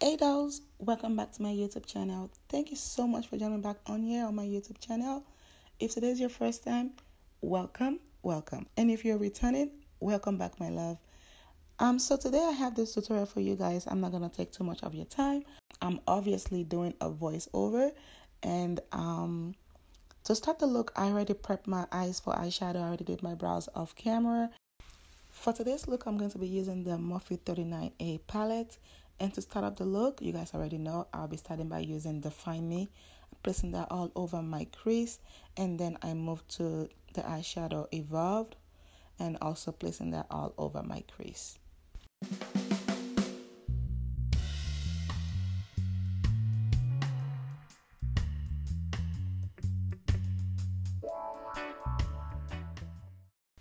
Hey dolls, welcome back to my YouTube channel. Thank you so much for joining back on here on my YouTube channel. If today is your first time, welcome. And if you're returning, welcome back, my love. So today I have this tutorial for you guys. I'm not gonna take too much of your time. I'm obviously doing a voiceover, and to start the look, I already prepped my eyes for eyeshadow. I already did my brows off camera. For today's look, I'm going to be using the Morphe 39A palette. And to start up the look, you guys already know, I'll be starting by using Define Me, placing that all over my crease. And then I move to the eyeshadow Evolved and also placing that all over my crease.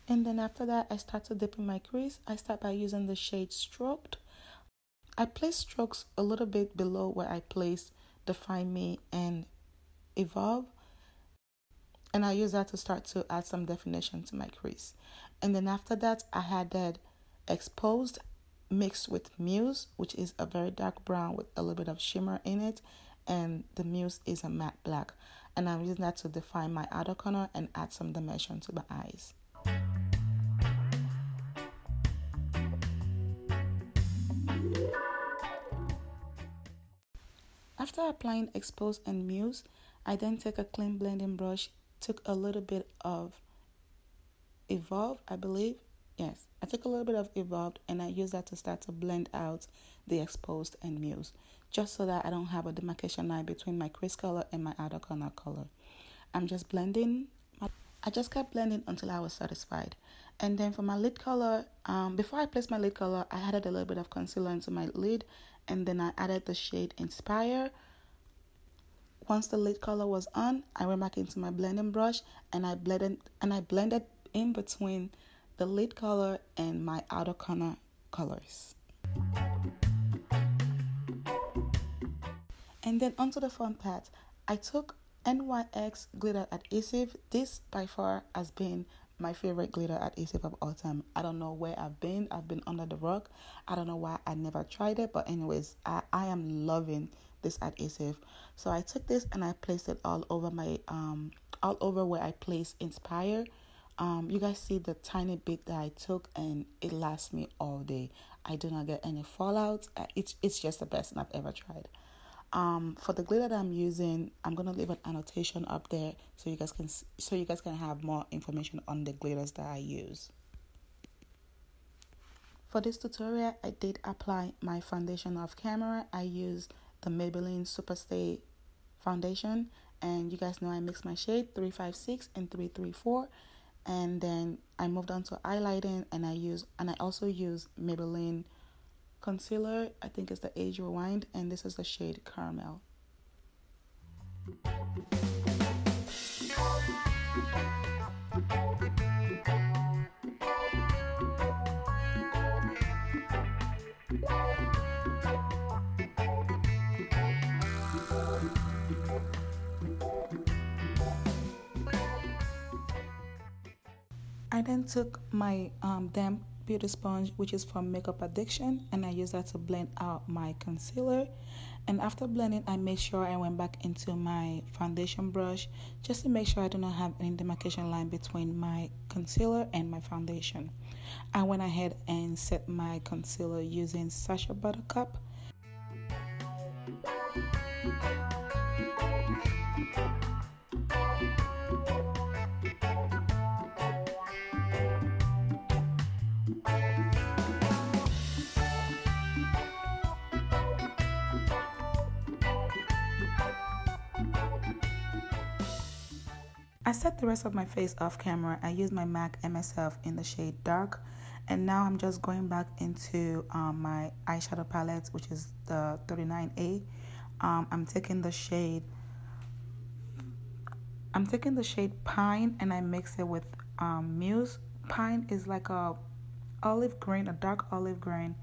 And then after that, I start to dip in my crease. I start by using the shade Stroked. I place strokes a little bit below where I placed Define Me and Evolve. And I use that to start to add some definition to my crease. And then after that, I added Exposed mixed with Muse, which is a very dark brown with a little bit of shimmer in it. And the Muse is a matte black. And I'm using that to define my outer corner and add some dimension to my eyes. After applying Expose and Muse, I then take a clean blending brush, took a little bit of Evolve, I believe. Yes, I took a little bit of Evolved and I use that to start to blend out the Exposed and Muse, just so that I don't have a demarcation line between my crease color and my outer corner color. I'm just blending. I just kept blending until I was satisfied. And then for my lid color, before I placed my lid color, I added a little bit of concealer into my lid, and then I added the shade Inspire. Once the lid color was on, I went back into my blending brush and I blended in between the lid color and my outer corner colors. And then onto the fun part, I took NYX glitter adhesive. This by far has been my favorite glitter adhesive of all time. I don't know where I've been under the rock. I don't know why I never tried it, but anyways, I am loving this adhesive. So I took this and I placed it all over my all over where I placed Inspire. You guys see the tiny bit that I took, and it lasts me all day. I do not get any fallout. It's just the best I've ever tried. For the glitter that I'm using, I'm gonna leave an annotation up there so you guys can have more information on the glitters that I use. For this tutorial, I did apply my foundation off camera. I used the Maybelline Superstay foundation, and you guys know I mixed my shade 356 and 334, and then I moved on to highlighting, and I also use Maybelline concealer. I think it's the Age Rewind, and this is the shade Caramel. I then took my damp beauty sponge, which is from Makeup Addiction, and I use that to blend out my concealer. And after blending, I made sure I went back into my foundation brush just to make sure I do not have any demarcation line between my concealer and my foundation. I went ahead and set my concealer using Sacha Buttercup. I set the rest of my face off camera. I used my MAC MSF in the shade Dark. And now I'm just going back into my eyeshadow palette, which is the 39A. I'm taking the shade Pine, and I mix it with Muse. Pine is like a dark olive green.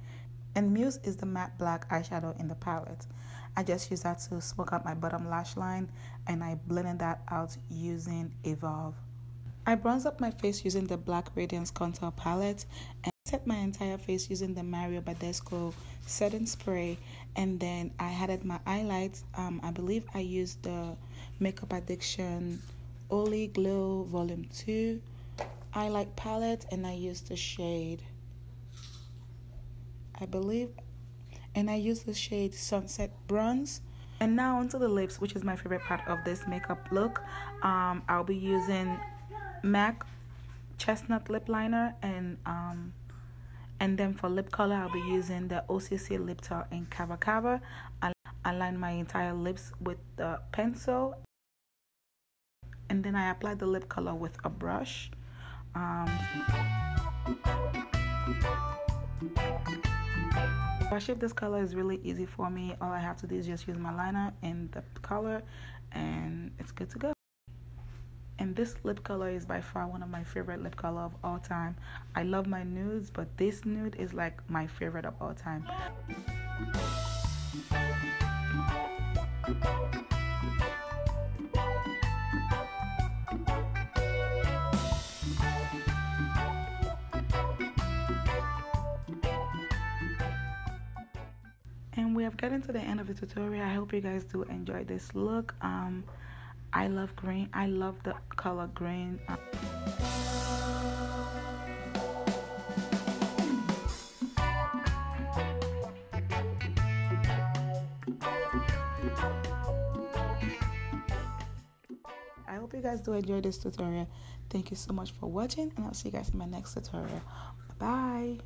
And Muse is the matte black eyeshadow in the palette. I just use that to smoke out my bottom lash line, and I blended that out using Evolve. I bronze up my face using the Black Radiance Contour palette, and set my entire face using the Mario Badescu setting spray, and then I added my highlights. I believe I used the Makeup Addiction Holy Glow Volume 2 highlight palette, and I used the shade, I believe, and I used the shade Sunset Bronze. And now onto the lips, which is my favorite part of this makeup look. I'll be using MAC Chestnut Lip Liner, and then for lip color, I'll be using the OCC Lip Tar in Cava Cava. I line my entire lips with the pencil, and then I apply the lip color with a brush. To achieve this color is really easy for me. All I have to do is just use my liner and the color, and it's good to go. And this lip color is by far one of my favorite lip color of all time. I love my nudes, but this nude is like my favorite of all time. And we have gotten to the end of the tutorial. I hope you guys do enjoy this look. I love green. I love the color green. I hope you guys do enjoy this tutorial. Thank you so much for watching, and I'll see you guys in my next tutorial. Bye.